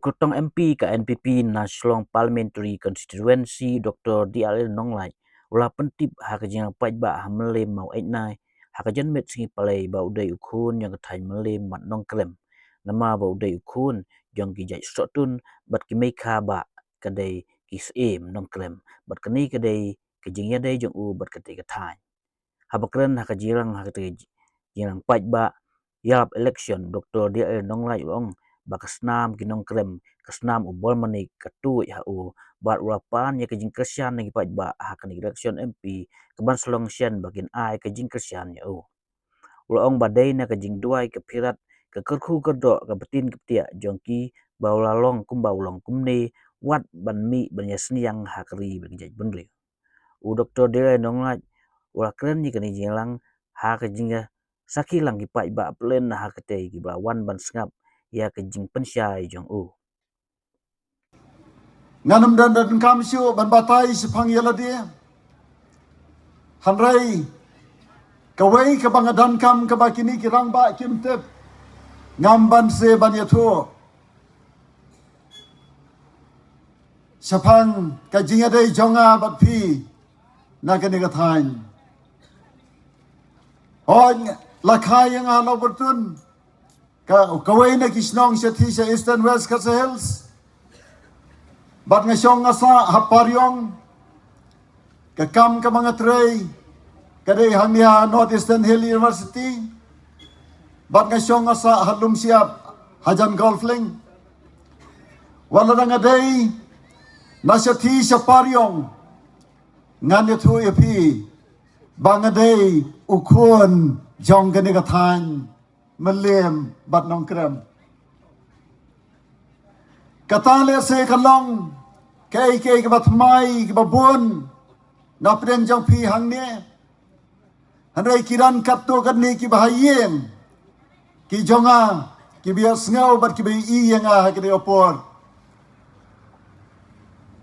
Kertong MP ke NPP National Parliamentary Constituency Dr. DL Nonglait ulah pentip hakajang pajba Mylliem mau etnai hakajan met singi palai ba udai Khun yang Thain Mylliem mat Nongkrem nama ba udai Khun yang kijai sotun bat kimeka ba kadai kisem Nongkrem bat kini kadai kejingya dai jong u bat kadai Thain habakren hakajirang hakati jirang pajba yap election Dr. DL Nonglait long bakasnam Nongkrem kasnam ubol manik katui hau bat urapan ya kejing kersian nagi pajba hakan election MP keban selong sian bagin ai kejing kersian ya ulong badai na kejing duai kepirat ke kerku kerdo ke betin ketia jongki baulalong kumbaulong kumne wat banmi banyasniang hakri berjaj benri Dr. Dere Nonglait ulah keren ni kani jilang ha kejing sakilang ki pajba plen ha kete ki wan ban sengap ya kejing pensyai jong nganam dan kam syu ban batai sepang yala dia hanrai kawai ke bangadan kam ke bakini kirang ba kimtep ngamban se ban yathu sepang kajing adai jonga bat pi nakani ka Thain on lakai yang alo bertun kawai na kisnong sethi sa Eastern West ka Hills bat ngasyong ngasa haparyong kakam ka mga tray kadai hangya Northeastern Hill University bat ngasyong ngasa halum siap hajan golfling wala nga day nasa ti sa paryong ngan ito ipi bangaday ukun jong gani ka Thain Mylliem bat Nongkrem katale se kalong kay ke batmai ke babun na pren jong pi hang ne hanrai kiran katto kan ni ki bahayem ki jonga ki bias ngau bat ki bai i yang a ke opor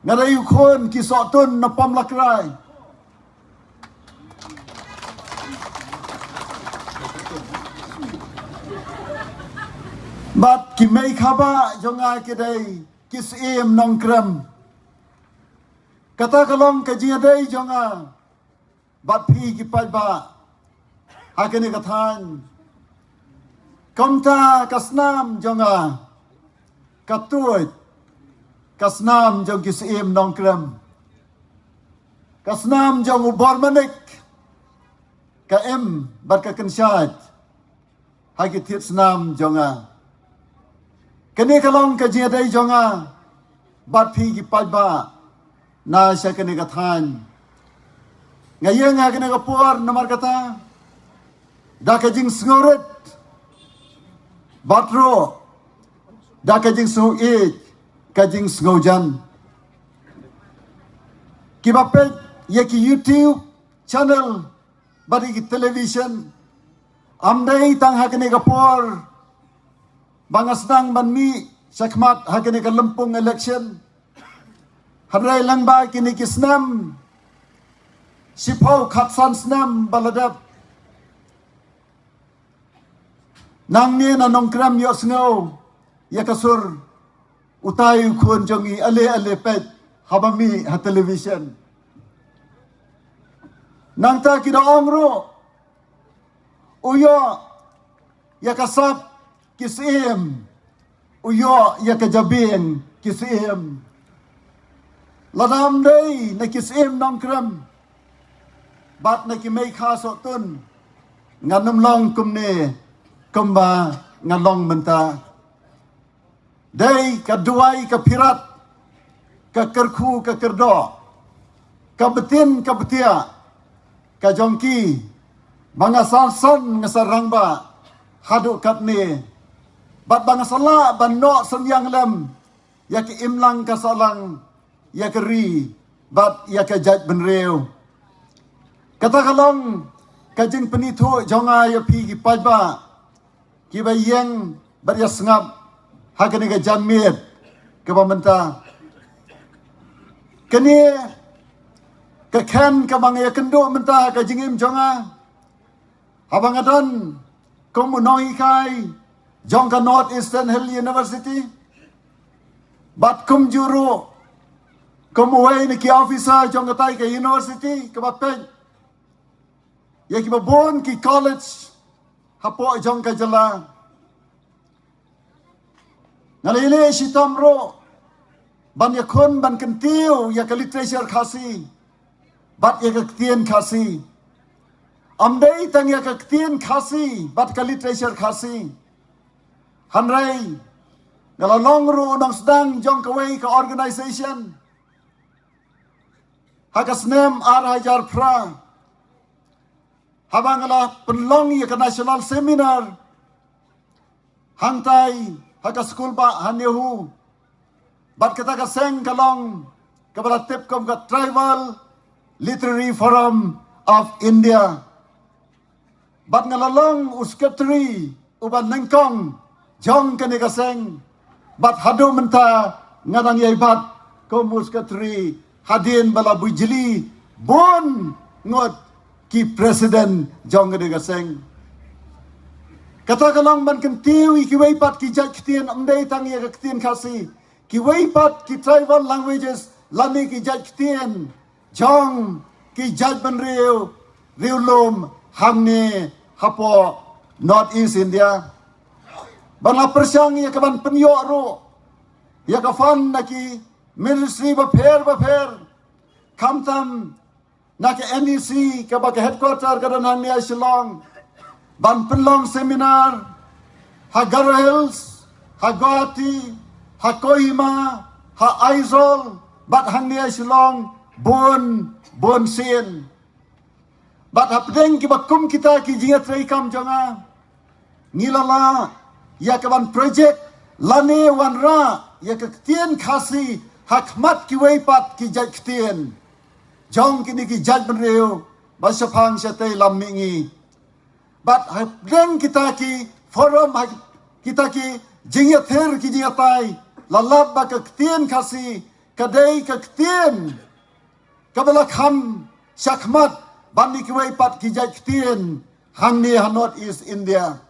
ngarai Khun ki sotun na Pomlakrai bat ki mai khaba jonga ke dai kisem Nongkrem kata kalong ka jia dai jonga bat phi ki pajba hakene ka Thain komta kasnam jonga katuit kasnam jong kisem Nongkrem kasnam jong ubor manik ka bat ka kensyat hakit snam jonga kene kalong ka jia dai jonga bat phi ki pajba na sa kene ka Thain ngayeng ha kene ka puar namar kata da ka jing sngoret batro da ka jing su e ka jing sngojan ki bapet ye ki YouTube channel bari ki television amdai tang ha kene ka puar bangasnang banmi sakmat hakene ka lempung election hadrai lang ba kini kisnam sipau khatsan snam baladap nang ni na Nongkrem yo sngo ya kasur utai Khun jongi ale pet habami ha television nang ta kida ongro uyo ya kasap kisem uyo ya kajabing kisem ladam day na kisem Nongkrem bat na kimay khaso tun nganum long kumne kumba ngalong menta day kaduai kapirat kakerku kakerdo kabetin kabetia kajongki mangasalsan ngasarangba haduk katne bat bangasala banno senyang lem ya ki imlang kasalang ya keri bat ya ka jaj benreu kata kalong kajing penithu jonga ya pi ki pajba ki bayeng bat ya sengap hakane ka jamit ke pamenta kene ka kan ka bang ya kendo menta ka jingim jonga habang adon kumunoi kai jong ka North Eastern Hill University bat kum juru kumuway ni ki officer jong ka tai ka university ka bapeng ya ki babon ki college hapo jong ka jala ngalile si tomro ban ya Khun ban kentiu ya ka literature khasi bat ya ka tien khasi amdei tang ya ka tien khasi bat ka literature khasi hanrai ngalalong ru nang sedang jong kawai ka organization hakasnem hajar pra habangala penlong ya ka national seminar hangtai haka school ba hanehu bat kata ka seng kalong kabala tip kom ka tribal literary forum of India bat ngalalong uskatri uban nengkong jong kani ka seng bat hadu menta ngadang yai bat kom uskatri hadin bala bujli bon ngot ki president jong kani ka seng kata kalong ban kentiwi ki wei pat ki jaj ktien amdei tang ya ktien khasi ki wei pat ki tribal languages lani ki jaj ktien jong ki jaj ban riu lom hamne hapo North East India ban la persyang ya kaban penyo ro ya ka fan na ki ministry ba pher kamtam na ki NEC ka ba ka headquarter ka dan hang ni Shillong ban penlong seminar Hagara Hills, Hagati, Hakoima, Aizzol, bat hang ni Shillong, bon sin. Bat hapdeng ki bakum kita ki jingat reikam jonga. Ngilala ya kaban project lane wanra ya ketien khasi hakmat ki weipat ki jaj ketien. Jong kini ki jaj benreu basapang syate lammingi. Bat hapdeng kita ki forum kita ki jingat her ki jingatai lalab ba ketien khasi kadai ketien kabala kham sakmat bani ki weipat ki jaj ketien hang ni North East India